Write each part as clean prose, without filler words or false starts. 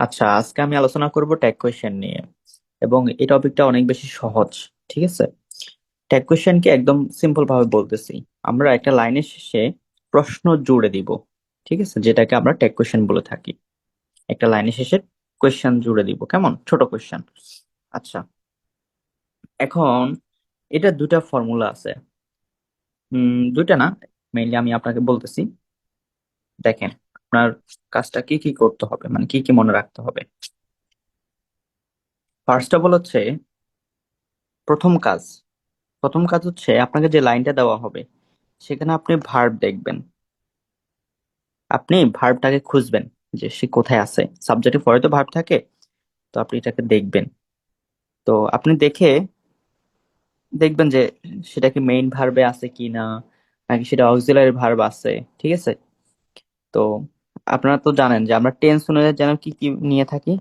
আচ্ছা, আজকে আমি আলোচনা করব ট্যাগ কোয়েশ্চেন নিয়ে, এবং এই টপিকটা অনেক বেশি সহজ। ঠিক আছে। ট্যাগ কোয়েশ্চেনকে একদম সিম্পল ভাবে বলতেছি। আমরা একটা লাইনের শেষে প্রশ্ন জুড়ে দিব। ঠিক আছে, যেটাকে আমরা ট্যাগ কোয়েশ্চেন বলে থাকি। একটা লাইনের শেষে কোয়েশ্চেন জুড়ে দিব, কেমন ছোট কোয়েশ্চেন। আচ্ছা, এখন এটা দুটা ফর্মুলা আছে। দুইটা না, মেইনলি আমি আপনাকে বলতেছি। দেখেন, আপনার কাজটা কি কি করতে হবে, মানে কি কি মনে রাখতে হবে। ফার্স্ট অফ অল হচ্ছে প্রথম কাজ। প্রথম কাজ হচ্ছে আপনাকে যে লাইনটা দেওয়া হবে সেখানে আপনি ভার্ব দেখবেন। আপনি ভার্বটাকে খুঁজবেন যে সে কোথায় আছে। সাবজেক্টের পরে তো ভার্ব থাকে, তো আপনি এটাকে দেখবেন। তো আপনি দেখে দেখবেন যে সেটা কি মেইন ভার্বে আছে কি না, নাকি সেটা অক্সিলারি ভার্ব আছে। ঠিক আছে। তো আপনারা তো জানেন যে আমরা টেন্স অনুযায়ী যেন কি কি নিয়ে থাকি।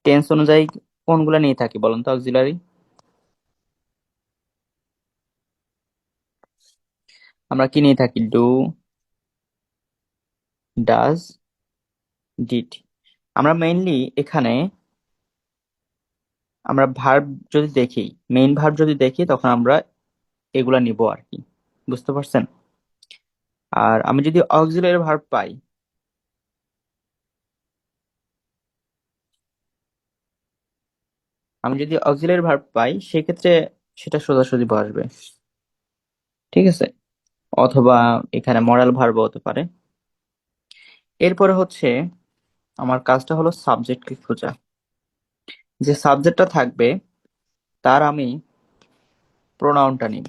টেন্স অনুযায়ী কোনগুলো নিয়ে থাকি বলুন তো? অক্সিলারি আমরা কি নিয়ে থাকি? Do, does, did. আমরা মেইনলি এখানে আমরা ভার্ব যদি দেখি, মেইন ভার্ব যদি দেখি, তখন আমরা এগুলা নিব আর কি। বুঝতে পারছেন? আর আমি যদি অক্সিলারি ভার্ব পাই, সেক্ষেত্রে সেটা সোজাসুজি বসবে। ঠিক আছে। অথবা এখানে মডাল ভার্ব হতে পারে। এরপরে হচ্ছে আমার কাজটা হলো সাবজেক্টকে খোঁজা। যে সাবজেক্টটা থাকবে তার আমি প্রোনাউনটা নিব।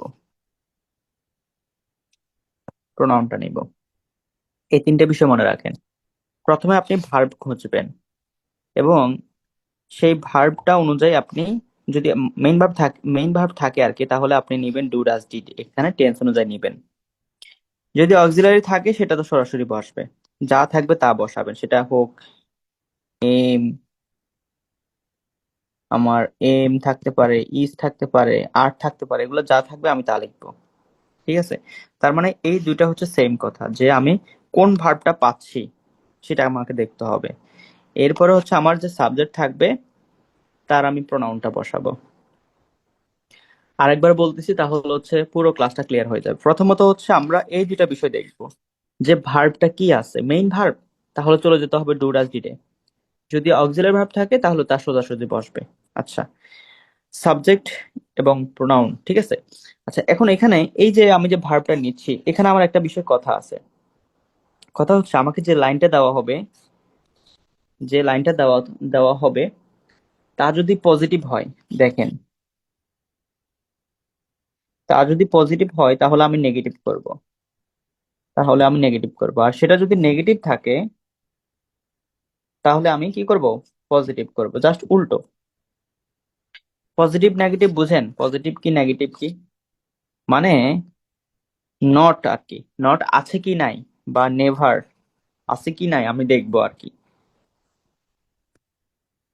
প্রোনাউনটা নিব। এই তিনটে বিষয় মনে রাখেন। প্রথমে আপনি ভার্ব খুঁজবেন, এবং সেই ভার্বটা অনুযায়ী আপনি যদি মেইন ভার্ব থাকে আর কি, তাহলে আপনি নিবেন ডু ডাজ ডিড, এখানে টেন্স অনুযায়ী নিবেন। যদি অক্সিলারি থাকে সেটা তো সরাসরি বসবে। যা থাকবে তা বসাবেন, সেটা হোক এম, আমার এম থাকতে পারে, ইজ থাকতে পারে, আর থাকতে পারে, এগুলো যা থাকবে আমি তা লিখবো। ঠিক আছে। তার মানে এই দুইটা হচ্ছে সেম কথা, যে আমি কোন ভার্বটা পাচ্ছি সেটা আমাকে দেখতে হবে। এরপরে হচ্ছে আমার যে সাবজেক্ট থাকবে তার আমি প্রোনাউনটা বসাবো। আরেকবার বলতেছি, তাহলে হচ্ছে পুরো ক্লাসটা ক্লিয়ার হয়ে যাবে। প্রথমত হচ্ছে আমরা এই দুইটা বিষয় দেখব, যে ভার্বটা কি আছে, মেইন ভার্ব, তাহলে চলে যেতে হবে ডু ডাজ ডিডে। যদি অক্সিলারি ভার্ব থাকে তাহলে তার সোজাসুজি বসবে। আচ্ছা, সাবজেক্ট এবং প্রোনাউন, ঠিক আছে। আচ্ছা, এখন এখানে এই যে আমি যে ভার্বটা নিচ্ছি, এখানে আমার একটা বিষয় কথা আছে। কথা হচ্ছে আমাকে যে লাইনটা দেওয়া দেওয়া হবে তা যদি পজিটিভ হয়, দেখেন, তা যদি পজিটিভ হয় তাহলে আমি নেগেটিভ করব। আর সেটা যদি নেগেটিভ থাকে তাহলে আমি কি করব? পজিটিভ করব, জাস্ট উল্টো। পজিটিভ নেগেটিভ বুঝেন? পজিটিভ কি নেগেটিভ কি, মানে নট আর কি, নট আছে কি নাই, বা নেভার আছে কি নাই আমি দেখবো আর কি।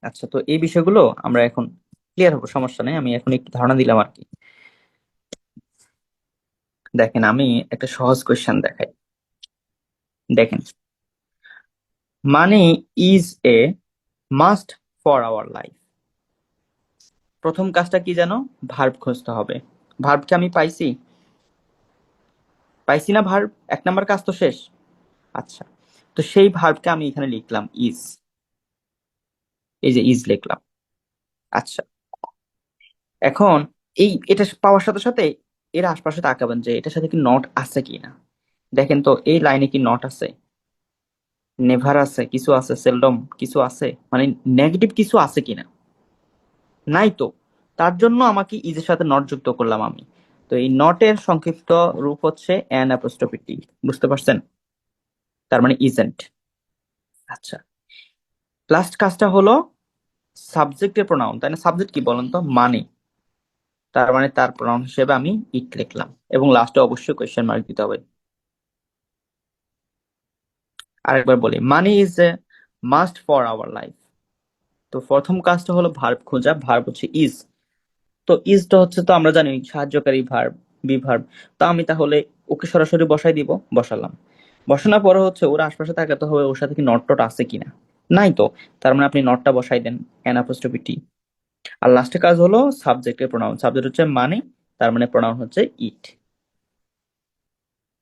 আচ্ছা, তো এই বিষয়গুলো আমরা এখন ক্লিয়ার হবো, সমস্যা নেই, আমি এখন একটু ধারণা দিলাম আর কি। দেখেন, আমি একটা সহজ কোয়েশ্চেন দেখাই। দেখেন, money is a must for our life. প্রথম কাজটা কি জানো? ভার্ব খুঁজতে হবে। ভার্বকে আমি পাইছি? পাইছি না ভার্ব? এক নাম্বার কাজ তো শেষ। আচ্ছা, তো সেই ভার্বকে আমি এখানে লিখলাম ইজ। এই যে ইজ লিখলাম। আচ্ছা, এখন এটা পাওয়ার সাথে সাথে এর আশপাশে তাকাবেন যে এটার সাথে কি নট আছে কিনা। দেখেন তো এই লাইনে কি নট আছে? নেভার আছে, কিছু আছে, সেলডম কিছু আছে, মানে নেগেটিভ কিছু আছে কিনা? নাই তো। তার জন্য আমাকে ইজের সাথে নট যুক্ত করলাম আমি। তো এই নটের সংক্ষিপ্ত রূপ হচ্ছে অ্যান অ্যাপোস্ট্রোফি টি। বুঝতে পারছেন? তার মানে ইজেন্ট। আচ্ছা, লাস্ট কাজটা হলো সাবজেক্টের প্রোনাউন, তাই না? সাবজেক্ট কি বলেন তো? মানে, তার মানে তার প্রোনাউন হিসেবে আমি ইট লিখলাম, এবং লাস্টে অবশ্যই কোয়েশ্চেন মার্ক দিতে হবে। আরেকবার বলি, money is a must for our life. তো প্রথম কাজটা হলো ভার্ব খোঁজা, ভার্ব হচ্ছে ইজ। তো ইজটা হচ্ছে তো আমরা জানি সাহায্যকারী ভার্ব, বি ভার্ব। তো আমি তাহলে ওকে সরাসরি বসাই দিব, বসালাম। বসানোর পরে হচ্ছে ওর আশপাশে তাকাতে হবে ওর সাথে কি নট টট আছে কিনা। নাই তো, তার মানে আপনি নটটা বসাই দেন, এন অ্যাপোস্ট্রোফি টি। আর লাস্টে কাজ হলো সাবজেক্টের প্রোনাউন, সাবজেক্ট হচ্ছে মানে, তার মানে প্রোনাউন হচ্ছে ইট।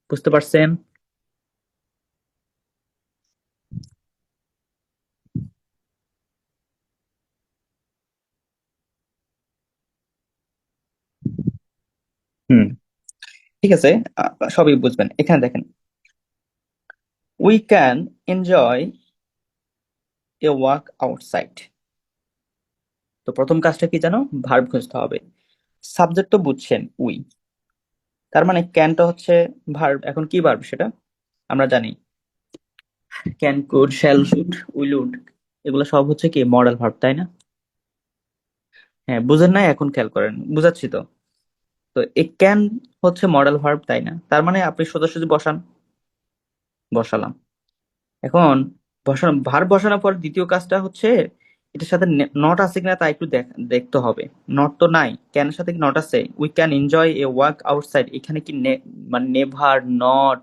বুঝতে পারছেন? হুম, ঠিক আছে। সবই বুঝবেন। এখানে দেখেন, we can enjoy a walk outside. তো প্রথম কাজটা কি জানো, ভার্ব খুঁজতে হবে। সাবজেক্ট তো বুঝছেন, উই, তার মানে ক্যানটা হচ্ছে ভার্ব। এখন কি ভার্ব সেটা আমরা জানি, can, could, shall, should, will, would, এগুলো সব হচ্ছে কি মডেল ভার্ব, তাই না? হ্যাঁ, বুঝেন নাই? এখন খেয়াল করেন, বুঝাচ্ছি তো। তো এই ক্যান হচ্ছে মডেল ভার্ব, তাই না? তার মানে আপনি সোজাসুজি বসান, বসালাম। এখন বসানো, ভার্ব বসানোর পর দ্বিতীয় কাজটা হচ্ছে এটার সাথে নট আছে কিনা তা একটু দেখতে হবে। নট তো নাই, ক্যানের সাথে কি নট আছে? We can enjoy a walk outside, এখানে কি মানে নেভার, নট,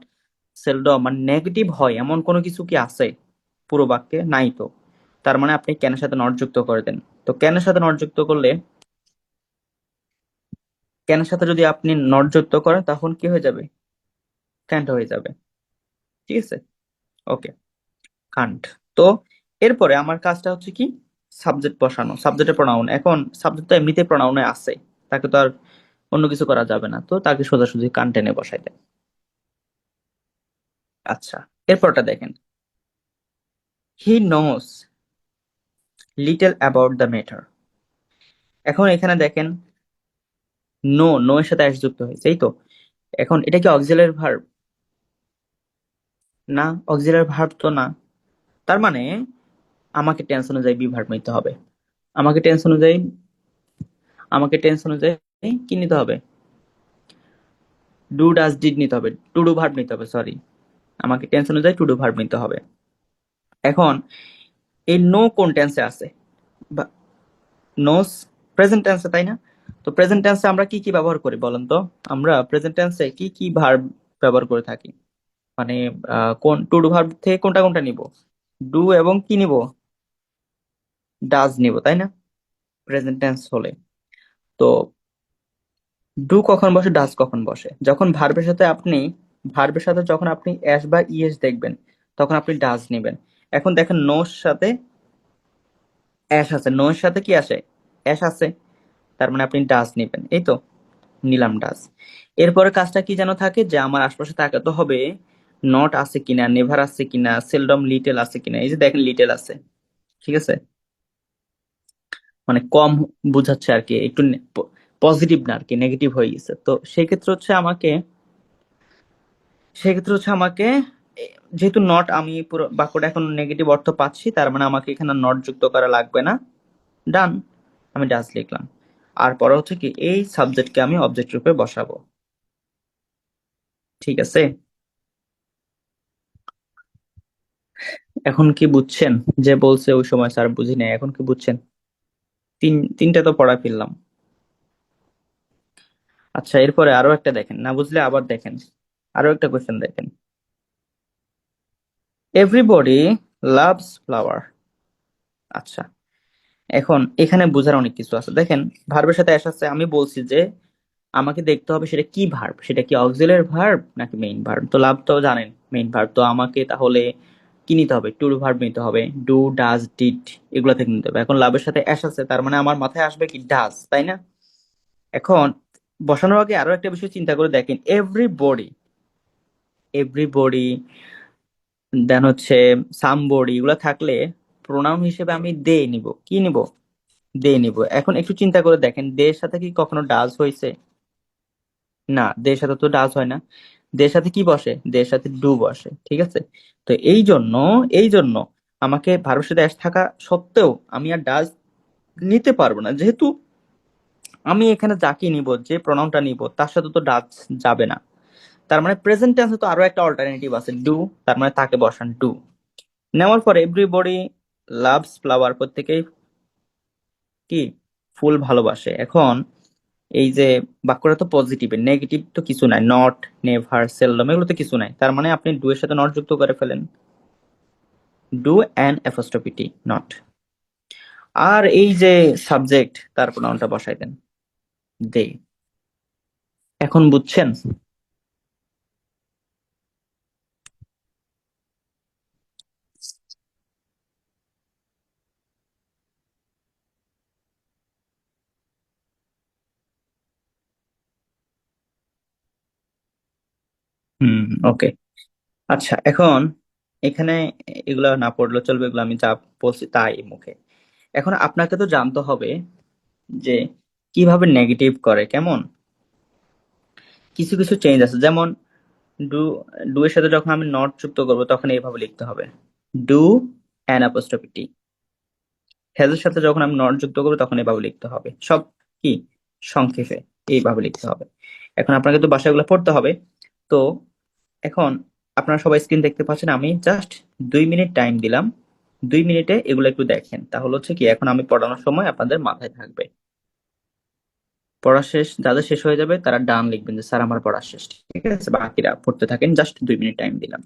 সেলডম মানে নেগেটিভ হয় এমন কোনো কিছু কি আছে পুরো বাক্যে? নাই তো। তার মানে আপনি ক্যানের সাথে নট যুক্ত করে দেন। তো ক্যানের সাথে নট যুক্ত করলে, ক্যানের সাথে যদি আপনি নট যুক্ত করেন তখন কি হয়ে যাবে? ক্যান্ট হয়ে যাবে। ঠিক আছে, ওকে, কান্ট। তো এরপরে আমার কাজটা হচ্ছে কি, সাবজেক্ট বসানো, সাবজেক্টের প্রোনাউন। এখন সাবজেক্ট তো এমনিতে প্রোনাউনে আছে, তাকে তো আর অন্য কিছু করা যাবে না, তো তাকে সোজাসুজি কান্টেনে বসাই দেয়। আচ্ছা, এরপরটা দেখেন, he knows little about the matter. এখন এখানে দেখেন, নো, নো এর সাথে অ্যাস যুক্ত হয়েছে, এই তো। এখন এটা কি অক্সিলারি ভার্ব? না, অক্সিলারি ভার্ব তো না। তার মানে আমাকে টেন্স অনুযায়ী বি ভার্ব নিতে হবে। আমাকে টেন্স অনুযায়ী, আমাকে টেন্স অনুযায়ী কি নিতে হবে? ডু, ডাজ, ডিড নিতে হবে, টু ডু ভার্ব নিতে হবে, সরি। আমাকে টেন্স অনুযায়ী টু ডু ভার্ব নিতে হবে। এখন এই নো কোন টেন্সে আছে? নোস প্রেজেন্ট টেন্সে, তাই না? তো প্রেজেন্ট টেন্সে আমরা কি কি ব্যবহার করি বলেন তো? আমরা প্রেজেন্ট টেন্সে কি কি ভার্ব ব্যবহার করে থাকি? মানে কোন টু ডু ভার্ব থেকে কোনটা কোনটা নিব? ডু এবং কি নিব? ডাজ নিব, তাই না? প্রেজেন্ট টেন্স হলে। তো ডু কখন বসে, ডাজ কখন বসে? যখন ভার্বের সাথে আপনি, ভার্বের সাথে যখন আপনি অ্যাস বা ইএস দেখবেন তখন আপনি ডাজ নেবেন। এখন দেখেন নোর সাথে অ্যাশ আছে, নো এর সাথে কি আসে? অ্যাশ আছে, তার মানে আপনি ডাজ নেবেন, এই তো, নিলাম ডাজ। এরপরে কাজটা কি যেন থাকে, যে আমার আশপাশে তাকাতে হবে নট আছে কিনা, নেভার আছে কিনা, সেলডম, লিটেল আছে কিনা। এই যে দেখেন লিটেল আছে, ঠিক আছে, মানে কম বুঝাচ্ছে আর কি, একটু পজিটিভ না আর কি, নেগেটিভ হয়ে গেছে। তো সেই ক্ষেত্রে হচ্ছে আমাকে, সেক্ষেত্রে হচ্ছে আমাকে যেহেতু নট, আমি পুরো বাক্যটা এখন নেগেটিভ অর্থ পাচ্ছি, তার মানে আমাকে এখানে নট যুক্ত করা লাগবে না। ডান, আমি ডাজ লিখলাম। আর পরে হচ্ছে কি, এই সাবজেক্টকে আমি অবজেক্ট রূপে বসাবো। ঠিক আছে, এখন কি বুঝছেন? যে বলছে ওই সময় স্যার বুঝি নাই, এখন কি বুঝছেন? তিনটা তো পড়া ফেললাম। আচ্ছা, এরপরে আরো একটা দেখেন, না বুঝলে আবার দেখেন, আরো একটা কোশ্চেন দেখেন, এভরিবডি লাভস ফ্লাওয়ার। আচ্ছা, এখন এখানে বোঝার অনেক কিছু আছে। দেখেন, ভার্বের সাথে অ্যাস আছে, আমি বলছি যে আমাকে দেখতে হবে সেটা কি ভার্ব, সেটা কি অক্সিলারি ভার্ব নাকি মেইন ভার্ব। তো লাভ তো জানেন মেইন ভার্ব, তো আমাকে তাহলে কি নিতে হবে? টু ভার্ব নিতে হবে, ডু, ডাজ, ডিড, এগুলো থেকে নিতে হবে। এখন লাভের সাথে অ্যাশ আছে, তার মানে আমার মাথায় আসবে কি ডাজ, তাই না? এখন বসানোর আগে আরো একটা বিষয় চিন্তা করে দেখেন, এভরিবডি, এভরিবডি, দেন হচ্ছে সামবডি, এগুলো থাকলে প্রোনাউন হিসেবে আমি দে নিব, কি নিব? দে নিব। এখন একটু চিন্তা করে দেখেন, দে এর সাথে কি কখনো ডাজ হয়েছে? না, দে এর সাথে তো ডাজ হয় না। দে এর সাথে কি বসে? দে এর সাথে ডু বসে, ঠিক আছে। তো এই জন্য, এই জন্য আমাকে ভার্বের সাথে অ্যাশ থাকা সত্ত্বেও আমি আর ডাজ নিতে পারবো না, যেহেতু আমি এখানে যাকে নিব, যে প্রোনাউনটা নিব তার সাথে তো ডাচ যাবে না। তার মানে প্রেজেন্ট টেন্সে তো আরো একটা অল্টারনেটিভ আছে, ডু, তার মানে তাকে বসান ডু। নেওয়ার পর এভরিবডি লাভস ফ্লাওয়ার, প্রত্যেকেই কি ফুল ভালোবাসে। এখন এই যে বাক্যটা তো পজিটিভ, নেগেটিভ তো কিছু নাই, নট, নেভার, সেলডম, এগুলো তো কিছু নাই, তার মানে আপনি ডু এর সাথে নট যুক্ত করে ফেলেন। Do an apostrophe T, not. আর এই যে সাবজেক্ট, তার প্রোনাউনটা বসাই দেন, দে। এখন বুঝছেন? হুম, ওকে। আচ্ছা, এখন এখানে এগুলা না পড়লেও চলবে, এগুলো আমি যা বলছি তাই মুখে। এখন আপনাকে তো জানতে হবে যে কিভাবে নেগেটিভ করে, কেমন কিছু কিছু চেঞ্জ আছে। যেমন ডু, ডু এর সাথে যখন আমি নট যুক্ত করবো তখন এইভাবে লিখতে হবে, ডু অ্যান অ্যাপোস্ট্রফি টি। হ্যাজের সাথে যখন আমি নট যুক্ত করবো তখন এইভাবে লিখতে হবে। সব কি সংক্ষেপে এইভাবে লিখতে হবে। এখন আপনাকে তো বাসায় এগুলো পড়তে হবে। তো এখন আপনারা সবাই স্ক্রিন দেখতে পাচ্ছেন, আমি জাস্ট 2 মিনিট টাইম দিলাম। 2 মিনিটে এগুলো একটু দেখেন, তাহলে হচ্ছে কি এখন আমি পড়ানোর সময় আপনাদের মাথায় থাকবে। পড়া শেষ, যাদের শেষ হয়ে যাবে তারা ডান লিখবেন যে স্যার আমার পড়া শেষ। ঠিক আছে, বাকিরা পড়তে থাকেন, জাস্ট 2 মিনিট টাইম দিলাম।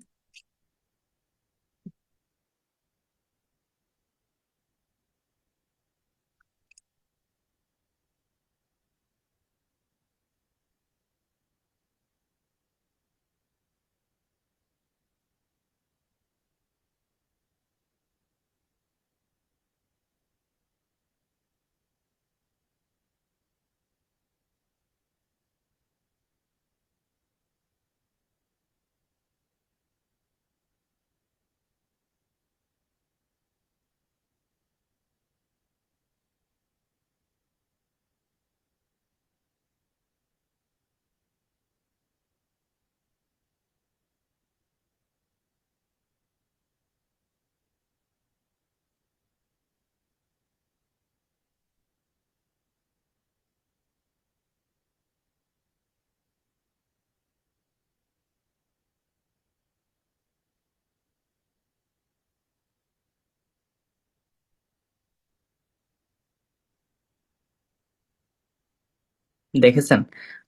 দেখেছেন?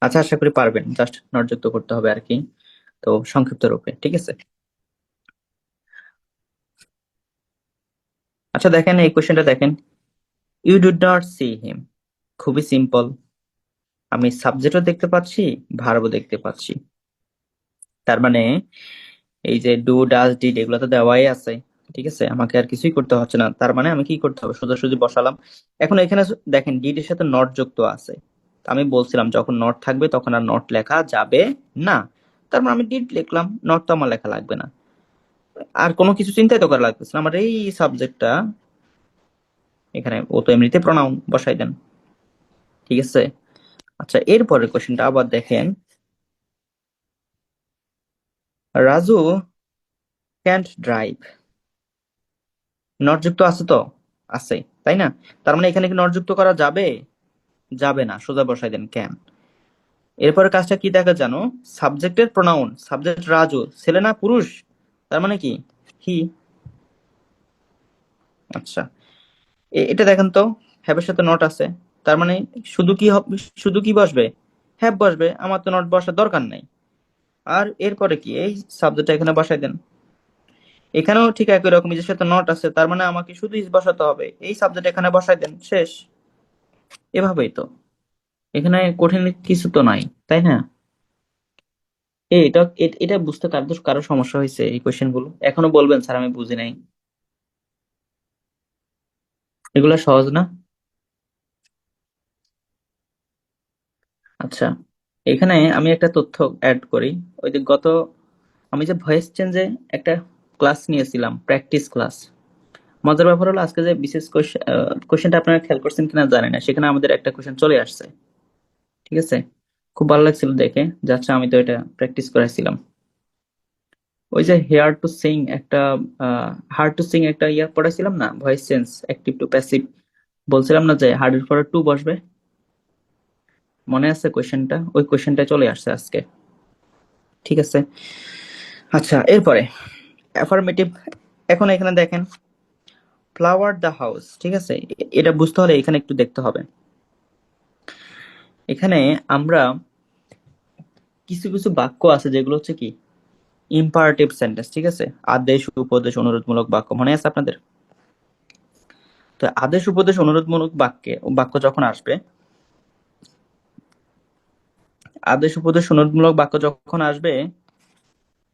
আচ্ছা, আশা করি পারবেন, জাস্ট নট যুক্ত করতে হবে আর কি। তো সংক্ষিপ্ত রূপে, ঠিক আছে। আচ্ছা দেখেন, এই কোশ্চেনটা দেখেন, you did not see him. খুবই সিম্পল। আমি সাবজেক্টও দেখতে পাচ্ছি, ভার্বও দেখতে পাচ্ছি। তার মানে এই যে ডু ডাজ ডিড এগুলো তো দেওয়াই আছে। ঠিক আছে, আমাকে আর কিছুই করতে হচ্ছে না। তার মানে আমি কি করতে হবে, সোজাসুজি বসালাম। এখন এখানে দেখেন ডিড এর সাথে নট যুক্ত আছে। তো আমি বলছিলাম যখন নট থাকবে তখন আর নট লেখা যাবে না। তার মানে আমি ডিড লিখলাম, নট তো আমার লেখা লাগবে না। আর কোনো কিছু চিন্তাই তো করা লাগতেছে না। আমার এই সাবজেক্টটা এখানে, ও তো এমনিতে প্রনাউন, বসাই দেন। ঠিক আছে। আচ্ছা, এরপরের কোশ্চেনটা আবার দেখেন, রাজু ক্যান্ট ড্রাইভ। নট যুক্ত আছে তো, আছে, তাই না? তার মানে এখানে কি নট যুক্ত করা যাবে? যাবে না, সোজা বসাই দেন ক্যান। এরপরে কাজটা কি দেখা জানো, সাবজেক্টের প্রোনাউন, সাবজেক্ট রাজু, ছেলে না পুরুষ, তার মানে কি হি। আচ্ছা, এটা দেখেন তো, হ্যাবের সাথে নট আছে। তার মানে শুধু কি হবে, শুধু কি বসবে, হ্যাভ বসবে। আমার তো নট বসার দরকার নাই। আর এরপরে কি, এই সাবজেক্টটা এখানে বসাই দেন। এখানেও ঠিক একই রকম, নিজের সাথে নট আছে, তার মানে আমাকে শুধু ইস বসাতে হবে, এই সাবজেক্ট এখানে বসাই দেন, শেষ। এভাবেই তো, এখানে কঠিন কিছু তো নাই, তাই না? এটা এটা বুঝতে কারো কারো সমস্যা হয়েছে এই কোয়েশ্চেন গুলো? এখনো বলবেন স্যার আমি বুঝি নাই? এগুলা সহজ না? আচ্ছা, এখানে আমি একটা তথ্য অ্যাড করি। ওই যে গত, আমি যে ভয়েস চেঞ্জে একটা ক্লাস নিয়েছিলাম, প্র্যাকটিস ক্লাস। মজার ব্যাপার হলো আজকে যে বিশেষ কোশ্চেনটা আপনারা খেয়াল করছেন কিনা জানি না, সেখানে আমাদের একটা কোশ্চেন চলে আসছে। ঠিক আছে, খুব ভালো লাগছিল দেখে, যাচ্ছে আমি তো এটা প্র্যাকটিস করাইছিলাম। ওই যে হেয়ার টু সিং একটা, হার্ড টু সিং একটা ইয়া পড়াইছিলাম না, voice change, active to passive. বলছিলাম না যে হার্ড এর পরে টু বসবে, মনে আছে কোশ্চেনটা? ওই কোশ্চেনটা চলে আসছে আজকে। ঠিক আছে। আচ্ছা, এরপরে অ্যাফার্মেটিভ। এখন এখানে দেখেন, ফ্লাওয়ার দ্য হাউস। ঠিক আছে, এটা বুঝতে হলে এখানে একটু দেখতে হবে। এখানে আমরা কিছু কিছু বাক্য আছে যেগুলো হচ্ছে কি ইম্পারেটিভ সেন্টেন্স, ঠিক আছে? আদেশ উপদেশ অনুরোধমূলক বাক্য মনে আছে আপনাদের? তো আদেশ উপদেশ অনুরোধমূলক বাক্য যখন আসবে, আদেশ উপদেশ অনুরোধমূলক বাক্য যখন আসবে,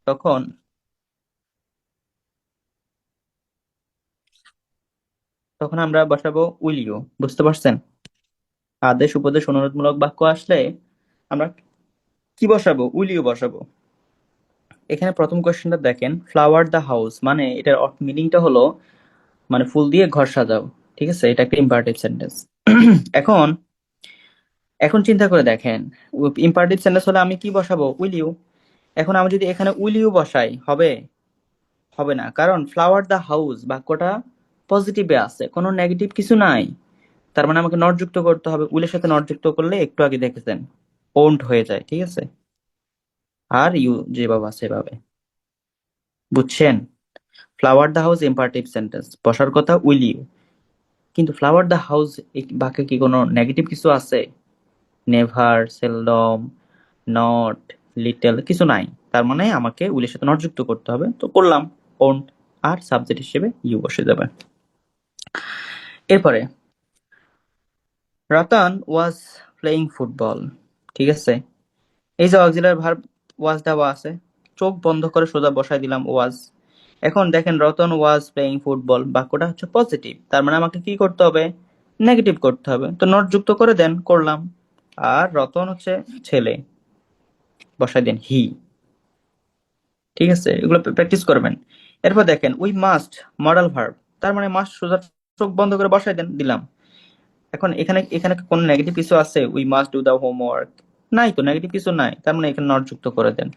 তখন তখন আমরা বসাবো উইল ইউ। বুঝতে পারছেন? আদেশ উপদেশ অনুরোধমূলক বাক্য আসলে আমরা কি বসাবো? উইল ইউ বসাবো। এখানে প্রথম কোশ্চেনটা দেখেন, ফ্লাওয়ার দ্য হাউস, মানে এটার মিনিংটা হলো মানে ফুল দিয়ে ঘর সাজাও। ঠিক আছে, এটা একটা ইম্পারেটিভ সেন্টেন্স। এখন এখন চিন্তা করে দেখেন, ইম্পারেটিভ সেন্টেন্স হলে আমি কি বসাবো? Will you. এখন আমি যদি এখানে উইল ইউ বসাই, হবে? হবে না, কারণ ফ্লাওয়ার দ্য হাউস বাক্যটা পজিটিভে আছে, কোনো নেগেটিভ কিছু নাই। তার মানে আমাকে নট যুক্ত করতে হবে। উইলের সাথে নট যুক্ত করলে একটু আগে দেখেছেন ওন্ট হয়ে যায়, ঠিক আছে? আর ইউ যেভাবে আছে সেভাবে। বুঝছেন? Flower the house imperative sentence, বসার কথা উইল ইউ। কিন্তু ফ্লাওয়ার দ্য হাউস বাক্যে কি কোনো নেগেটিভ কিছু আছে? নেভার, সেলডম, নট, লিটল কিছু নাই। তার মানে আমাকে উইলের সাথে নট যুক্ত করতে হবে, তো করলাম ওন্ট। আর সাবজেক্ট হিসেবে ইউ বসে যাবে। এরপরে রতন ওয়াজ প্লেইং ফুটবল, ঠিক আছে? এই যে অক্সিলারি ভার্ব ওয়াজ দেওয়া আছে, চোখ বন্ধ করে সোজা বসাই দিলাম ওয়াজ। এখন দেখেন রতন ওয়াজ প্লেইং ফুটবল বাক্যটা হচ্ছে পজিটিভ, তার মানে আমাকে কি করতে হবে? নেগেটিভ করতে হবে, তো নট যুক্ত করে দেন, করলাম। আর রতন হচ্ছে ছেলে, বসাই দেন হি। ঠিক আছে, এগুলো প্র্যাকটিস করবেন। এরপর দেখেন উই মাস্ট, মডাল ভার্ব, তার মানে মাস্ট সোজা চোখ বন্ধ করে বসাই দেন, দিলাম। এখন এখানে এখানে কোন নেগেটিভ কিছু আছে? We must do the homework, নাই তো, নেগেটিভ কিছু নাই, তার মানে এখানে নট যুক্ত করে দেন।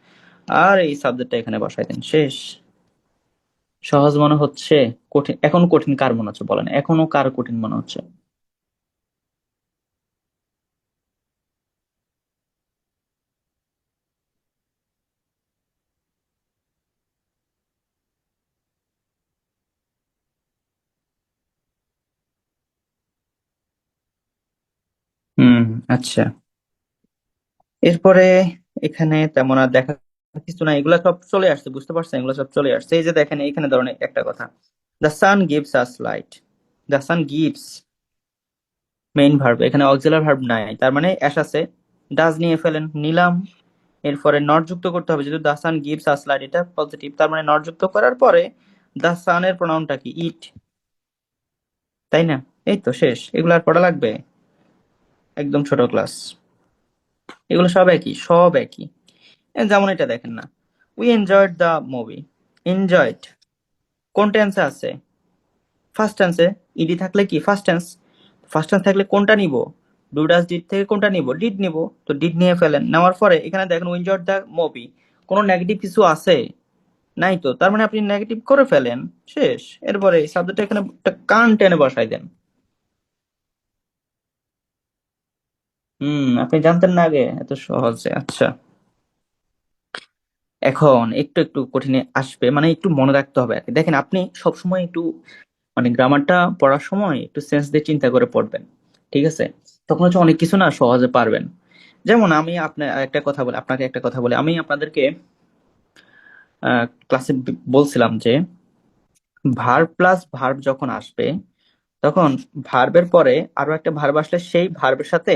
আর এই সাবজেক্টটা এখানে বসাই দেন, শেষ। সহজ মনে হচ্ছে? কঠিন? এখন কঠিন কার মনে হচ্ছে বলেন, এখনো কার কঠিন মনে হচ্ছে? হুম, আচ্ছা। এরপরে এখানে তেমন আর দেখা কিছু না, এগুলা সব চলে আসছে, বুঝতে পারছেন? এগুলো সব চলে আসছে। এই যে দেখেন এখানে ধরেন একটা কথা, the sun gives us light. The sun gives main verb, এখানে অক্সিলারি ভার্ব নাই, তার মানে অ্যাশ আছে, ডাজ নিয়ে ফেলেন, নিলাম। এরপরে নট যুক্ত করতে হবে, যেহেতু the sun gives us light এটা পজিটিভ, তার মানে নট যুক্ত করার পরে দ্য সানের প্রোনাউনটা কি? ইট, তাই না? এই তো শেষ, এগুলো আর পড়া লাগবে? একদম ছোট ক্লাস, এগুলো সব একই, সব একই। যেমন এটা দেখেন না, we enjoyed the movie. Enjoyed কোন টেন্সে আছে? ফার্স্ট টেন্সে। ইডি থাকলে কি ফার্স্ট টেন্স, ফার্স্ট টেন্স থাকলে কোনটা নিব? ডু ডাজ ডিড থেকে কোনটা নিব? ডিড নিব, তো ডিড নিয়ে ফেলেন। নেওয়ার পরে এখানে দেখেন উই এনজয়েড দ্য মুভি, কোনো নেগেটিভ কিছু আছে? নাই তো, তার মানে আপনি নেগেটিভ করে ফেলেন, শেষ। এরপরে সাবজেক্ট এখানে একটা কান টেনে বসাই দেন। আপনি জানতেন না আগে এত সহজে? আচ্ছা, এখন একটু একটু কঠিন আসবে, মানে একটু মনে রাখতে হবে আর কি। দেখেন আপনি সবসময় একটু মানে গ্রামারটা পড়ার সময় একটু সেন্স দিয়ে চিন্তা করে পড়বেন, ঠিক আছে? তখন হচ্ছে অনেক কিছু না সহজে পারবেন। যেমন আমি আপনার একটা কথা বলি, আপনাকে একটা কথা বলি, আমি আপনাদেরকে ক্লাসে বলছিলাম যে ভার্ব প্লাস ভার্ব যখন আসবে, তখন ভার্বের পরে আরো একটা ভার্ব আসলে সেই ভার্বের সাথে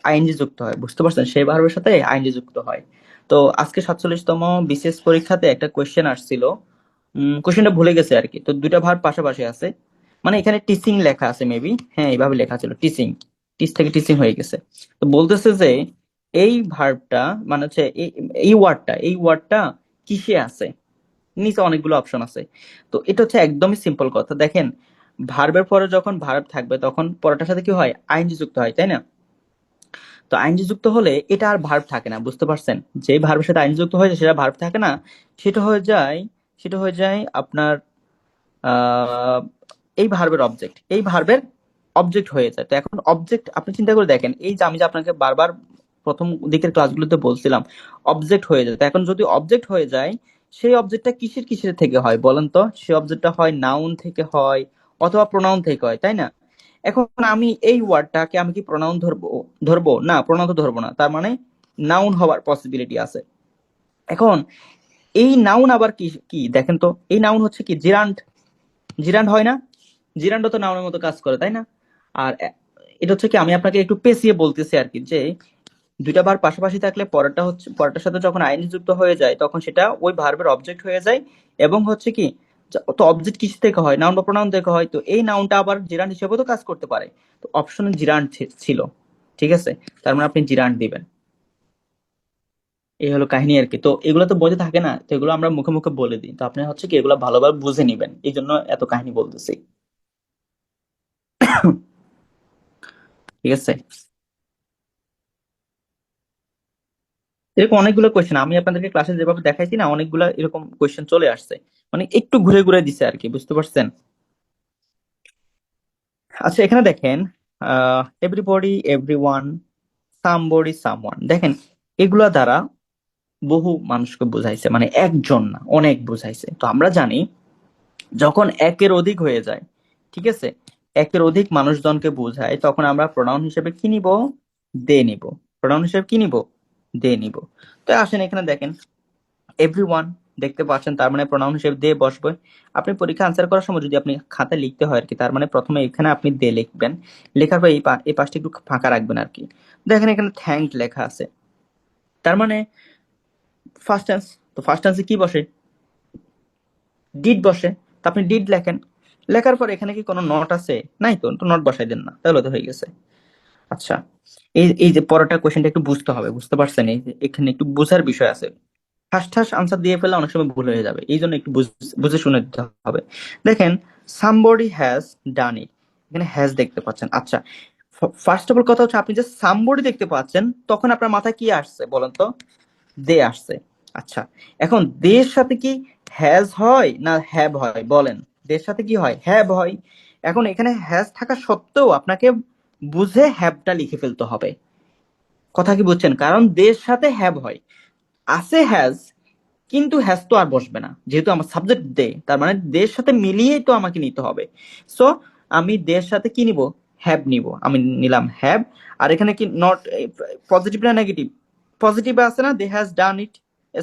আইএনজি যুক্ত হয়। বুঝতে পারছেন? সেই ভার্বের সাথে আইএনজি যুক্ত হয়। তো আজকে 47তম বিসিএস পরীক্ষাতে একটা কোয়েশ্চেন আসছিল, কোয়েশ্চেনটা ভুলে গেছে আর কি। তো দুইটা ভার্ব পাশাপাশি আছে, মানে এখানে টিচিং লেখা আছে মেবি, হ্যাঁ এইভাবে লেখা ছিল টিচিং, টিচ থেকে টিচিং হয়ে গেছে। তো বলতেছে যে এই ভার্বটা মানে হচ্ছে এই ওয়ার্ডটা কিসে আছে? নিচে অনেকগুলো অপশন আছে। তো এটা হচ্ছে একদমই সিম্পল কথা। দেখেন ভার্বের পরে যখন ভার্ব থাকবে তখন পরেরটার সাথে কি হয়? আইএনজি যুক্ত হয়, তাই না? তো আইএনজি যুক্ত হলে এটা আর ভার্ব থাকে না, বুঝতে পারছেন? যে ভার্বের সাথে আইএনজি যুক্ত হয়েছে সেটা ভার্ব থাকে না, সেটা হয়ে যায় সেটা হয়ে যায় আপনার আহ এই ভার্বের অবজেক্ট, এই ভার্বের অবজেক্ট হয়ে যায়। তো এখন অবজেক্ট আপনি চিন্তা করে দেখেন, এই যে আমি যে আপনাকে বারবার প্রথম দিকের ক্লাসগুলোতে বলছিলাম অবজেক্ট হয়ে যায়, তো এখন যদি অবজেক্ট হয়ে যায়, সেই অবজেক্টটা কিসের কিসের থেকে হয় বলেন তো? সেই অবজেক্টটা হয় নাউন থেকে হয় অথবা প্রোনাউন থেকে হয়, তাই না? এখন আমি এই ওয়ার্ডটাকে আমি কি প্রোনাউন ধরবো? ধরবো না, প্রোনাউন তো ধরবো না, তার মানে নাউন হওয়ার পসিবিলিটি আছে। এখন এই নাউন আবার কি কি দেখেন তো, এই নাউন হচ্ছে কি জিরান্ড। জিরান্ড হয় না? জিরান্ডও তো নাউনের মতো কাজ করে, তাই না? আর এটা হচ্ছে কি, আমি আপনাকে একটু পেঁচিয়ে বলতেছি আর কি, যে দুইটা ভার্ব পাশাপাশি থাকলে পরেরটা হচ্ছে, পরেরটার সাথে যখন আইএনজি যুক্ত হয়ে যায় তখন সেটা ওই ভার্বের অবজেক্ট হয়ে যায়। এবং হচ্ছে কি, তো অবজেক্ট কিস থেকে হয়, নাউন বা প্রোনাউন থেকে হয়, তো এই নাউনটা আবার জিরান্ড হিসেবেও তো কাজ করতে পারে। তো অপশনে জিরান্ড ছিল, ঠিক আছে? তার মানে আপনি জিরান্ড দিবেন। এই হলো কাহিনী আর কি। তো এগুলো তো বইতে থাকে না, তো এগুলো আমরা মুখে মুখে বলে দিই, তো আপনি হচ্ছে কি এগুলো ভালোভাবে বুঝে নিবেন, এই জন্য এত কাহিনী বলতেছি। ঠিক আছে? এরকম অনেকগুলো কোয়েশ্চেন আমি আপনাদেরকে ক্লাসে যেভাবে দেখাইছি না, অনেকগুলো এরকম কোয়েশ্চেন চলে আসছে, মানে একটু ঘুরে ঘুরে দিছে আর কি, বুঝতে পারছেন? আচ্ছা, এখানে দেখেন, এভরিবডি, এভরিওয়ান, সামবডি, সামওয়ান, দেখেন এগুলা দ্বারা বহু মানুষকে বোঝাইছে, মানে একজন না, অনেক বোঝাইছে। তো আমরা জানি যখন একের অধিক হয়ে যায়, ঠিক আছে, একের অধিক মানুষজনকে বোঝায়, তখন আমরা প্রোনাউন হিসেবে কি নিব? দে নিব। প্রোনাউন হিসেবে কি নিব? দে নিব। তো আসেন এখানে দেখেন, এভরিওয়ান দেখতে পাচ্ছেন, তার মানে প্রোনাউন হিসেবে দে বসবে। আপনি পরীক্ষা আনসার করার সময় যদি আপনি খাতায় লিখতে হয় আর কি, তার মানে প্রথমে এখানে আপনি দে লিখবেন, লেখার পর এই পাশটা একটু ফাঁকা রাখবেন আর কি। দেখেন এখানে থ্যাঙ্ক লেখা আছে, তার মানে ফার্স্ট টেন্স। তো ফার্স্ট টেন্সে কি বসে? ডিড বসে। তো আপনি ডিড লেখেন, লেখার পর এখানে কি কোনো নট আছে? নাই তো, তো নট বসাই দেন না, তাহলে তো হয়ে গেছে। আচ্ছা, এই এই যে পরেরটা কোশ্চেনটা একটু বুঝতে হবে, বুঝতে পারছেন? এই যে এখানে একটু বোঝার বিষয় আছে, ঠাস ঠাস আনসার দিয়ে ফেলে অনেক সময় ভুল হয়ে যাবে, এই জন্য একটু বুঝে শুনে দিতে হবে। দেখেন, সামবডি হ্যাজ ডান ইট, এখানে হ্যাজ দেখতে পাচ্ছেন। আচ্ছা, ফার্স্ট অফ অল কথা হচ্ছে, আপনি যে সামবডি দেখতে পাচ্ছেন তখন আপনার মাথায় কি আসছে বলেন তো? দে আসছে। আচ্ছা, এখন দের সাথে কি হ্যাজ হয় না হ্যাভ হয় বলেন? দের সাথে কি হয়? হ্যাভ হয়। এখন এখানে হ্যাজ থাকা সত্ত্বেও আপনাকে বুঝে হ্যাভটা লিখে ফেলতে হবে। কথা কি বুঝছেন? কারণ দের সাথে হ্যাভ হয়, আছে হ্যাজ, কিন্তু হ্যাজ তো আর বসবে না, যেহেতু আমার সাবজেক্ট দে, তার মানে দের সাথে মিলিয়েই তো আমাকে নিতে হবে। সো আমি দের সাথে কি নিব? হ্যাভ নিব, আমি নিলাম হ্যাভ। আর এখানে কি নট পজিটিভ না নেগেটিভ? পজিটিভ আছে না, they has done it,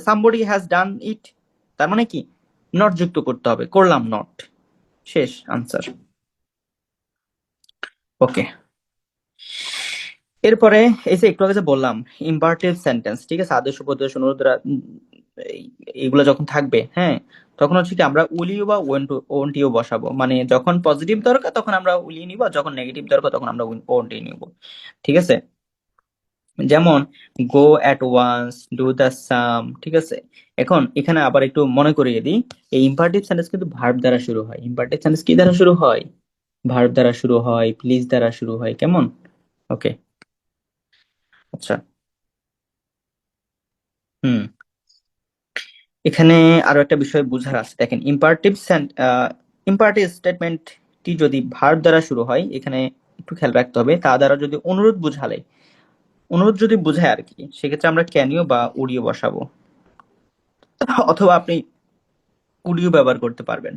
somebody has done it, তার মানে কি নট যুক্ত করতে হবে, করলাম নট, শেষ আনসার। ওকে, এরপরে এই যে একটু আগে যে বললাম ইম্পারেটিভ সেন্টেন্স, ঠিক আছে, আদেশ উপদেশ অনুরোধ এইগুলো যখন থাকবে, হ্যাঁ, তখন হচ্ছে কি আমরা উলিও বা ওন্ট ইউ বসাবো, মানে যখন পজিটিভ দরকার তখন আমরা উলিয়ে নিব, আর যখন নেগেটিভ দরকার তখন আমরা ওন্ট ইউ নিব। ঠিক আছে? যেমন go at once, do the sum, ঠিক আছে? এখন এখানে আবার একটু মনে করিয়ে দিই, এই ইম্পারেটিভ সেন্টেন্স কিন্তু ভার্ব দ্বারা শুরু হয়। ইম্পারেটিভ সেন্টেন্স কি দ্বারা শুরু হয়? ভার্ব দ্বারা শুরু হয়, প্লিজ দ্বারা শুরু হয়, কেমন? ওকে, আচ্ছা। হুম, এখানে আরো একটা বিষয় বুঝার আছে, দেখেন ইম্পারেটিভ স্টেটমেন্টটি যদি ভার্ব দ্বারা শুরু হয়, এখানে একটু খেয়াল রাখতে হবে, তা দ্বারা যদি অনুরোধ বুঝালে, অনুরোধ যদি বুঝায় আর কি, সেক্ষেত্রে আমরা ক্যানিও বা উড়িয়ে বসাবো, অথবা আপনি উড়িও ব্যবহার করতে পারবেন।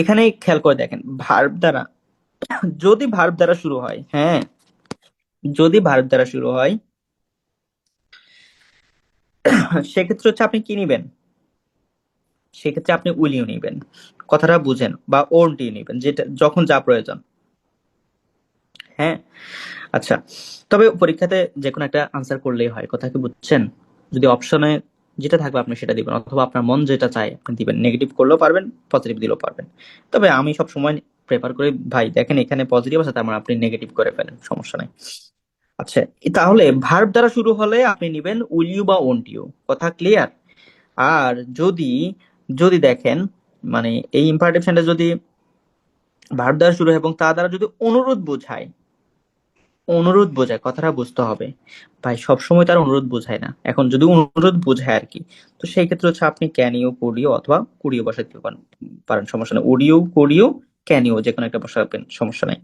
এখানে খেয়াল করে দেখেন, ভার্ব দ্বারা, যদি ভার্ব দ্বারা শুরু হয়, হ্যাঁ, যদি ভার্ব দ্বারা শুরু হয়, সেক্ষেত্রে হচ্ছে আপনি কি নিবেন? সেক্ষেত্রে আপনি উইলিও নিবেন, কথাটা বুঝেন, বা ওন্টিও নিবেন, যেটা যখন যা প্রয়োজন। হ্যাঁ, আচ্ছা, তবে পরীক্ষাতে যে কোনো একটা আনসার করলেই হয়, কথা কি বুঝছেন? যদি অপশনে যেটা থাকবে আপনি সেটা দিবেন, অথবা আপনার মন যেটা চায় আপনি দিবেন, নেগেটিভ করলেও পারবেন, পজিটিভ দিলেও পারবেন। তবে আমি সব সময় প্রেফার করি, ভাই দেখেন এখানে পজিটিভ আছে, তার মানে আপনি নেগেটিভ করে ফেলেন, সমস্যা নাই। আচ্ছা, তাহলে ভার্ব দ্বারা শুরু হলে আপনি নিবেন উইল ইউ বা ওন্ট ইউ, কথা ক্লিয়ার? আর যদি যদি দেখেন, মানে এই ইম্পারেটিভ সেন্টেন্স যদি ভার্ব দ্বারা শুরু হয় এবং তা দ্বারা যদি অনুরোধ বোঝায়, অনুরোধ বোঝায়, কথাটা বুঝতে হবে। ভাই সবসময় তার অনুরোধ বোঝায় না, এখন যদি অনুরোধ বোঝায় আর কি, তো সেই ক্ষেত্রে হচ্ছে আপনি ক্যানিও, কোডিও অথবা কুড়িও বসাতে পারেন, সমস্যা নেই, ওডিও, কোডিও, ক্যানিও যে কোনো একটা বসাবেন, সমস্যা নাই।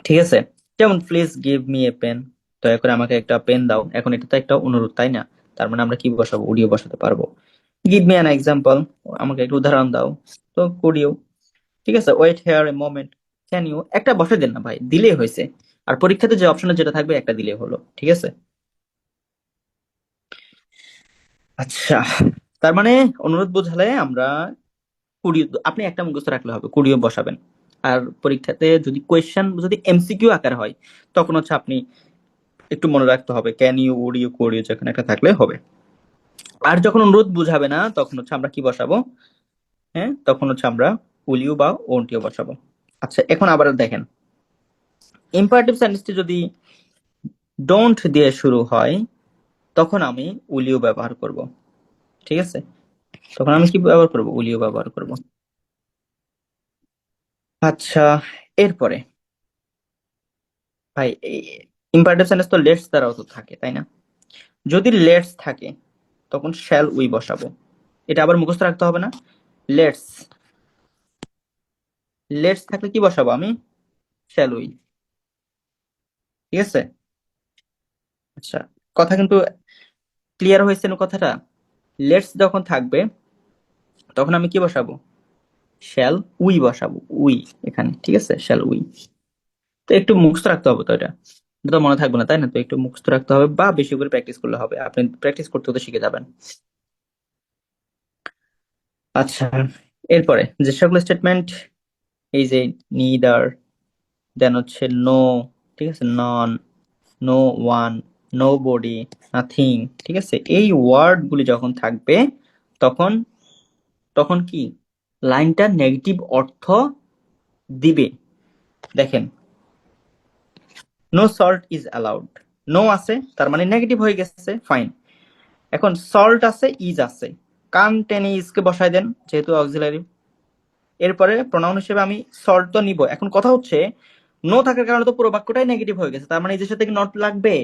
ঠিক আছে? যেমন please give me a pen, দয়া করে আমাকে একটা পেন দাও, এখন এটা তো একটা অনুরোধ, তাই না? তার মানে আমরা কি বসাবো? ওডিও বসাতে পারবো। গিভ মি অ্যান এক্সাম্পল, আমাকে একটা উদাহরণ দাও, তো কোডিও। ঠিক আছে, wait here a moment, can you, একটা বসে দেন না ভাই, দিলেই হয়েছে। আর পরীক্ষাতে যে অপশনে যেটা থাকবে একটা দিলেই হলো, ঠিক আছে? আচ্ছা, তার মানে অনুরোধ বোঝালে আমরা কুড়ি, আপনি একটা মুখস্থ রাখলে হবে, কুড়িও বসাবেন। আর পরীক্ষাতে যদি কোয়েশ্চেন যদি এমসিকিউ আকার হয়, তখন হচ্ছে আপনি একটু মনে রাখতে হবে can you, would you, could you, যেখানে একটা থাকলে হবে। আর যখন অনুরোধ বুঝাবে না, তখন হচ্ছে আমরা কি বসাবো? হ্যাঁ, তখন হচ্ছে আমরা উইল ইউ বা ওন্ট ইউ বসাবো। আচ্ছা, এখন আবার দেখেন, ইম্পারেটিভ সেন্টেন্সটি যদি ডোন্ট দিয়ে শুরু হয়, তখন আমি উইল ইউ ব্যবহার করব। ঠিক আছে, তখন আমি কি ব্যবহার করব? উইল ইউ ব্যবহার করব। আচ্ছা, এরপরে ভাই, ইম্পারেটিভ সেন্টেন্স তো লেটস দ্বারাও তো থাকে, তাই না? যদি লেটস থাকে, তখন শ্যাল উই বসাবো। এটা আবার মুখস্থ রাখতে হবে না। লেটস, লেটস থাকলে কি বসাবো আমি? Shall we. ঠিক আছে। আচ্ছা, কথা কিন্তু ক্লিয়ার হয়েছে না কথাটা? লেটস যখন থাকবে, তখন আমি কি বসাবো? শ্যাল উই বসাবো, উই এখানে। ঠিক আছে, শ্যাল উই। তো একটু মুখস্থ রাখতে হবে তো এটা, এটা তো মনে থাকবে না, তাই না? তো একটু মুখস্থ রাখতে হবে বা বেশি করে প্র্যাকটিস করলে হবে, আপনি প্র্যাকটিস করতে করতে শিখে যাবেন। আচ্ছা, এরপরে যে সকল স্টেটমেন্ট, এই যে নিদার, দেন হচ্ছে নো, ঠিক আছে, none, no one, nobody, nothing, ঠিক আছে, এই ওয়ার্ড গুলি যখন থাকবে, তখন তখন কি লাইনটা নেগেটিভ অর্থ দিবে। দেখেন, no salt is allowed, no আছে তার মানে নেগেটিভ হয়ে গেছে, ফাইন। এখন সল্ট আছে, ইজ আছে, কান টেনে ইজকে বসায় দেন যেহেতু অক্সিলারি। এরপরে প্রোনাউন হিসেবে আমি সল্ট তো নিব। এখন কথা হচ্ছে, নো থাকার কারণে তো পুরো বাক্যটাই নেগেটিভ হয়ে গেছে, তার মানে এদের সাথে কি নট লাগবে?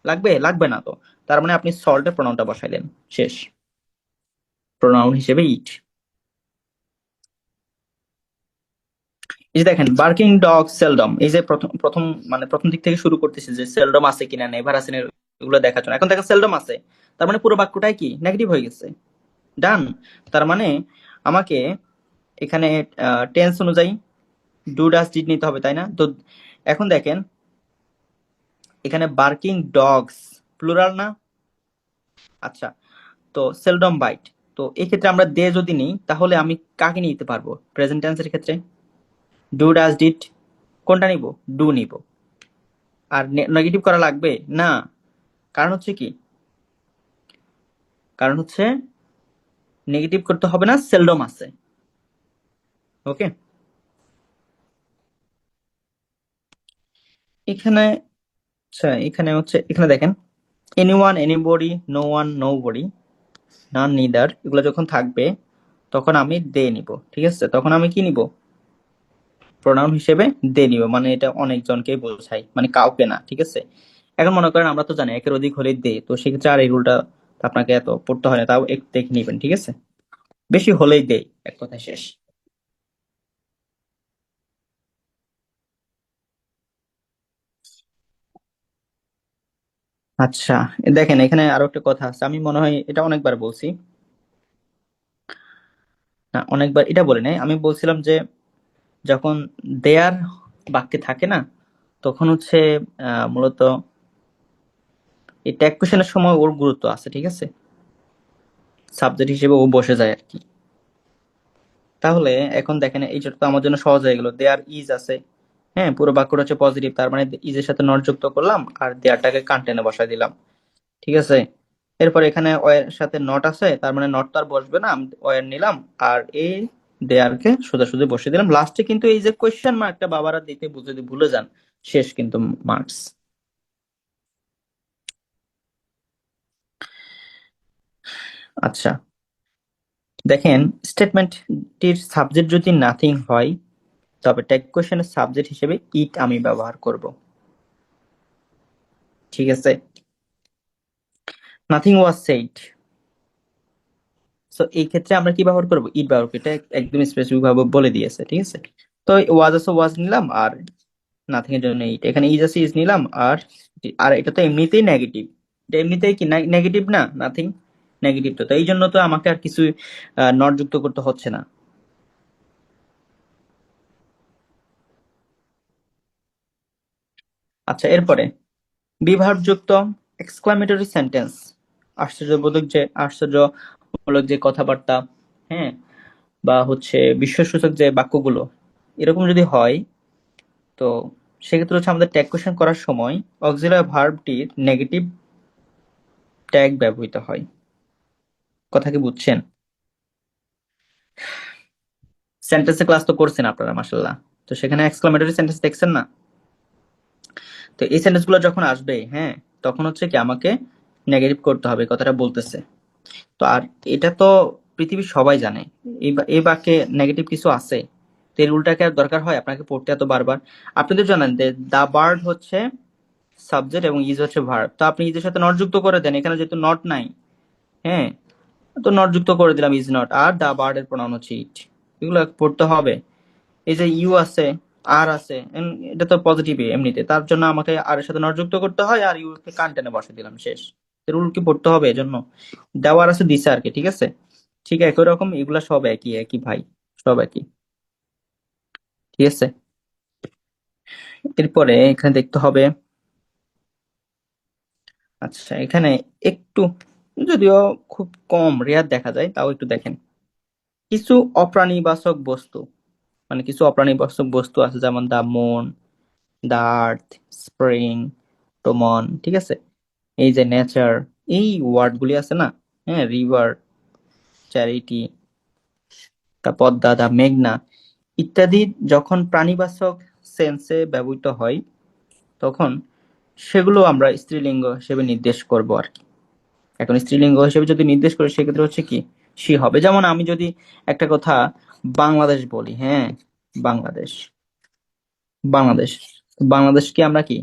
লাগবে? লাগবে না তো। তার মানে আপনি সল্টের প্রোনাউনটা বসাইলেন, শেষ। প্রোনাউন হিসেবে ইট। এই যে দেখেন, বার্কিং ডগ সেলডম, এই যে প্রথম প্রথম মানে প্রথম দিক থেকে শুরু করতেছে যে সেলডম আছে কিনা, নেভার আছে না, এগুলো দেখার জন্য। এখন দেখেন সেলডম আছে, তার মানে পুরো বাক্যটাই কি নেগেটিভ হয়ে গেছে। ডান। তার মানে আমাকে এখানে টেন্স অনুযায়ী ডু ডাস ডিড নিতে হবে, তাই না? তো এখন দেখেন, এখানে বার্কিং ডগস প্লুরাল না? আচ্ছা, তো সেলডম বাইট, তো এই ক্ষেত্রে আমরা দে যদি নিই, তাহলে আমি কাকে নিতে পারবো প্রেজেন্ট টেন্সের ক্ষেত্রে? ডু ডাস ডিড, কোনটা নিব? ডু নিব। আর নেগেটিভ করা লাগবে না। কারণ হচ্ছে কি, কারণ হচ্ছে নেগেটিভ করতে হবে না, সেলডম আছে। ওকে, এখানে, আচ্ছা এখানে হচ্ছে, এখানে দেখেন, anyone, anybody, no one, nobody, none, neither, এগুলো যখন থাকবে, তখন আমি দে নিব। ঠিক আছে, তখন আমি কি নিব? প্রোনাউন হিসেবে দে নিব, মানে এটা অনেকজনকে বোঝায়, মানে কাউকে না। ঠিক আছে, এখন মনে করেন আমরা তো জানি একের অধিক হলে দে, তো সেক্ষেত্রে আর এই রুলটা আপনাকে এত পড়তে হয় না, তাও একটু দেখে নিবেন। ঠিক আছে, বেশি হলেই দে, এক কথা শেষ। আচ্ছা, দেখেন এখানে আরো একটা কথা আছে, আমি মনে হয় এটা অনেকবার বলছি। না, অনেকবার এটা বলে নাই, আমি বলছিলাম যে যখন দেয়ার বাক্যে থাকে না, তখন হচ্ছে মূলত এই ট্যাগ কোশ্চেনের সময় ওর গুরুত্ব আছে। ঠিক আছে, সাবজেক্ট হিসেবে ও বসে যায় আর কি। তাহলে এখন দেখেন, এই যেটা তো আমার জন্য সহজ হয়ে গেল, দেয়ার ইজ আছে। হ্যাঁ, পুরো বাক্যটা হচ্ছে পজিটিভ, তার মানে ইজের সাথে নট যুক্ত করলাম আর দেয়ারটাকে কান্টেনে বসাই দিলাম। ঠিক আছে, এরপর এখানে ওয়ের সাথে নট আছে, তার মানে নট তো আর বসবে না, আমি ওয়ের নিলাম আর এই দেয়ারকে সোজাসুজি বসিয়ে দিলাম। লাস্টে কিন্তু এই যে কোয়েশ্চেন মার্কটা বাবারা দিতে বুঝে ভুলে যান, শেষ কিন্তু মার্কস। আচ্ছা, দেখেন, স্টেটমেন্টটির সাবজেক্ট যদি নাথিং হয়, তবে ট্যাগ কোশ্চেনের সাবজেক্ট হিসেবে ইট আমি ব্যবহার করব। ঠিক আছে, নাথিং ওয়াজ সেইড, সো এই ক্ষেত্রে আমরা কি ব্যবহার করব? ইট ব্যবহার করব, এটা একদম স্পেসিফিক ভাবে বলে দিয়েছে। ঠিক আছে, তো ওয়াজ আছে, ওয়াজ নিলাম, আর নাথিং এর জন্য ইট, এখানে ইজ আছে, ইজ নিলাম, আর আর এটা তো এমনিতেই নেগেটিভ, এটা এমনিতেই কি নেগেটিভ না, নাথিং নেগেটিভ, তো তো এই জন্য তো আমাকে আর কিছু নট যুক্ত করতে হচ্ছে না। আচ্ছা, এরপরে বিভার্ব যুক্ত এক্সক্লামেটরি সেন্টেন্স, আশ্চর্যমূলক যে কথাবার্তা, হ্যাঁ, বা হচ্ছে বিস্ময়সূচক যে বাক্যগুলো, এরকম যদি হয়, তো সেক্ষেত্রে হচ্ছে আমাদের ট্যাগ কোয়েশ্চেন করার সময় অক্সিলারি ভার্বটির নেগেটিভ ট্যাগ ব্যবহৃত হয়। কথা কি বুঝছেন? সেন্টেন্সে ক্লাস তো করছেন আপনারা মাশাআল্লাহ, তো সেখানে এক্সক্লামেটরি সেন্টেন্স দেখছেন না? তো এই সেন্টেন্স গুলো যখন আসবে, হ্যাঁ, তখন হচ্ছে কি আমাকে নেগেটিভ করতে হবে, কথাটা বলতেছে। তো আর এটা তো পৃথিবীর সবাই জানে, এই বাক্যে নেগেটিভ কিছু আছে। তো এই রুলটাকে আর দরকার হয় আপনাকে পড়তে এত বারবার? আপনি তো জানেন যে দা বার্ড হচ্ছে সাবজেক্ট এবং ইজ হচ্ছে ভার্ব। তো আপনি ইজের সাথে নট যুক্ত করে দেন, এখানে যেহেতু নট নাই, হ্যাঁ, তো নট যুক্ত করে দিলাম ইজ নট, আর দা বার্ড এর প্রনাউন হচ্ছে ইট। এগুলো পড়তে হবে। এই যে ইউ আছে, আর আছে, এটা তো পজিটিভ এমনিতে, তার জন্য আমাকে আর এর সাথে নট যুক্ত করতে হয়, আর ইউ কে কান্টেনে বসে দিলাম, শেষ। রুল কি পড়তে হবে এজন্য? দেওয়ার আছে দিছে আর কি, ঠিক আছে। ঠিক একই রকম এগুলা সব একই একই ভাই, সব একই। ঠিক আছে, এরপরে এখানে দেখতে হবে। আচ্ছা, এখানে একটু, যদিও খুব কম রেয়ার দেখা যায়, তাও একটু দেখেন। কিছু অপ্রাণীবাচক বস্তু, মানে কিছু অপ্রাণীবাচক বস্তু আছে, যেমন the moon, the earth, spring, টোমন, ঠিক আছে। এই যে নেচার, এই ওয়ার্ড গুলি আছে না, হ্যাঁ, রিভার, চ্যারিটি, তা পদ্মা, দা মেঘনা ইত্যাদি, যখন প্রাণীবাচক সেন্সে ব্যবহৃত হয়, তখন সেগুলো আমরা স্ত্রীলিঙ্গ হিসেবে নির্দেশ করব আর কি। এখন স্ত্রীলিঙ্গ হিসেবে যদি নির্দেশ করি, সেক্ষেত্রে হচ্ছে কি সি হবে। যেমন আমি যদি একটা কথা বাংলাদেশ বলি, হ্যাঁ, বাংলাদেশ, বাংলাদেশ, বাংলাদেশকে আমরা কি,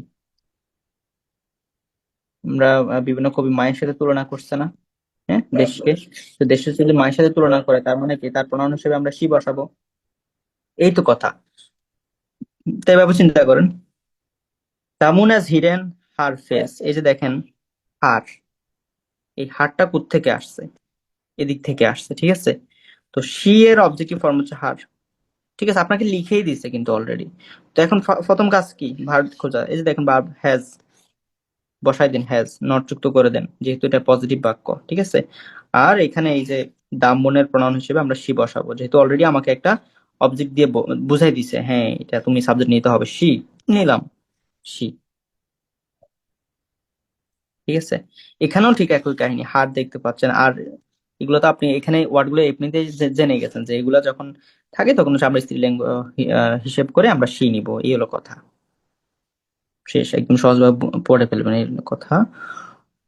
আমরা বিভিন্ন কবি মায়ের সাথে তুলনা করছে না, হ্যাঁ, দেশকে। তো দেশের যদি মায়ের সাথে তুলনা করে, তার মানে কি তার প্রণাম হিসেবে আমরা সি বসাবো। এই তো কথা। তাই ভাবে চিন্তা করেন। তামুন হ্যাজ হিডেন হার ফেস, এই যে দেখেন, হার, এই হারটা কোত্থেকে আসছে? এদিক থেকে আসছে, ঠিক আছে। তো সি এর অবজেক্টিভ ফর্ম হচ্ছে হার, ঠিক আছে, আপনাকে লিখেই দিছে কিন্তু অলরেডি। তো এখন প্রথম কাজ কি, ভার্ব খোঁজা। এই যে দেখেন, ভার্ব হ্যাজ, বসাই দিন হ্যাজ, নট যুক্ত করে দেন, যেহেতু এটা পজিটিভ বাক্য, ঠিক আছে। আর এখানে এই যে দাম্বনের প্রনাউন হিসেবে আমরা সি বসাবো, যেহেতু অলরেডি আমাকে একটা অবজেক্ট দিয়ে বুঝাই দিছে, হ্যাঁ, এটা তুমি সাবজেক্ট নিতে হবে, সি, নিলাম সি, ঠিক আছে। এখানেও ঠিক একই কাহিনী, হার দেখতে পাচ্ছেন। আর এগুলো তো আপনি এখানে ওয়ার্ড গুলো এমনিতেই জেনে গেছেন যে এগুলা যখন থাকে, তখন হচ্ছে আমরা স্ত্রীলিঙ্গ হিসেব করে আমরা সি নিব, এই হলো কথা। শেষ, একদম সহজভাবে পড়ে ফেলবেন এই কথা।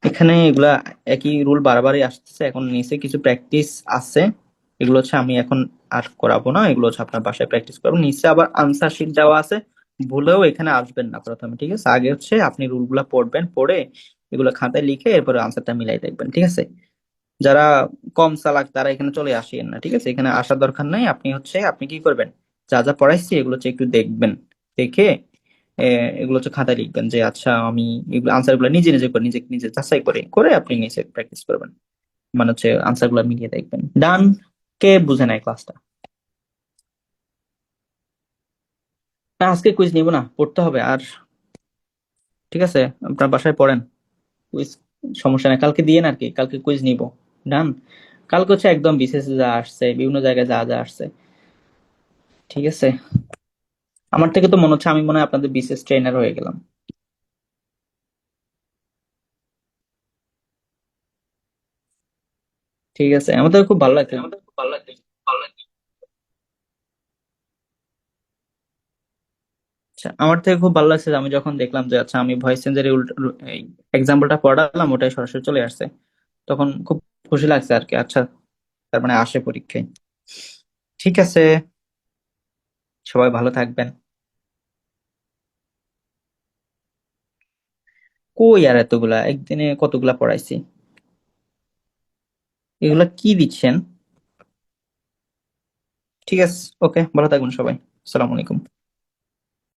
এখানে এগুলা একই রুল বারবারই আসতেছে, এখন নিচে কিছু প্র্যাকটিস আছে, এগুলো হচ্ছে আমি এখন আর করাবো না, এগুলো হচ্ছে আপনার বাসায় প্র্যাকটিস করবেন। নিচে আবার আনসার শিট দেওয়া আছে, ভুলেও এখানে আসবেন না প্রথমে, ঠিক আছে। আগে হচ্ছে আপনি রুল গুলা পড়বেন, পড়ে এগুলো খাতায় লিখে এরপরে আনসারটা মিলাই দেখবেন, ঠিক আছে। যারা কম চালাক তারা এখানে চলে আসেন না, ঠিক আছে, এখানে আসার দরকার নাই। আপনি কি করবেন, যা যা পড়াইছি এগুলো হচ্ছে একটু দেখবেন, দেখে এগুলো হচ্ছে খাতায় লিখবেন, যে আচ্ছা আমি এগুলো আনসার গুলো নিজে নিজে করে, নিজে নিজে যাচাই করে করে আপনি নিচে প্র্যাকটিস করবেন, মানে হচ্ছে আনসার গুলো মিলিয়ে দেখবেন। ডান। কে বুঝে নাই ক্লাসটা? না, আজকে কুইজ নিব না, পড়তে হবে আর, ঠিক আছে, আপনার বাসায় পড়েন কুইজ, সমস্যা নাই, কালকে দিয়ে আর কি, কালকে কুইজ নিব। ডান। কালকে হচ্ছে একদম বিশেষ যা আসছে, বিভিন্ন জায়গায় যা যা আসছে, ঠিক আছে। আমার থেকে তো মনে হচ্ছে আমি মনে হয় আপনাদের বিশেষ ট্রেনার হয়ে গেলাম। ঠিক আছে, আমাদের খুব ভালো লাগছে। আচ্ছা, আমার থেকে খুব ভালো লাগছে যে আমি যখন দেখলাম যে আচ্ছা আমি ভয়েস চেঞ্জের এক্সাম্পলটা পড়ালাম, ওটাই সরাসরি চলে আসছে, তখন খুব খুশি লাগছে আর কি। আচ্ছা, তার মানে আসে পরীক্ষায়। ঠিক আছে, সবাই ভালো থাকবেন। কই আর এতগুলা, একদিনে কতগুলা পড়াইছি? এগুলা কি দিচ্ছেন? ঠিক আছে, ওকে, ভালো থাকবেন সবাই। আসসালামু আলাইকুম।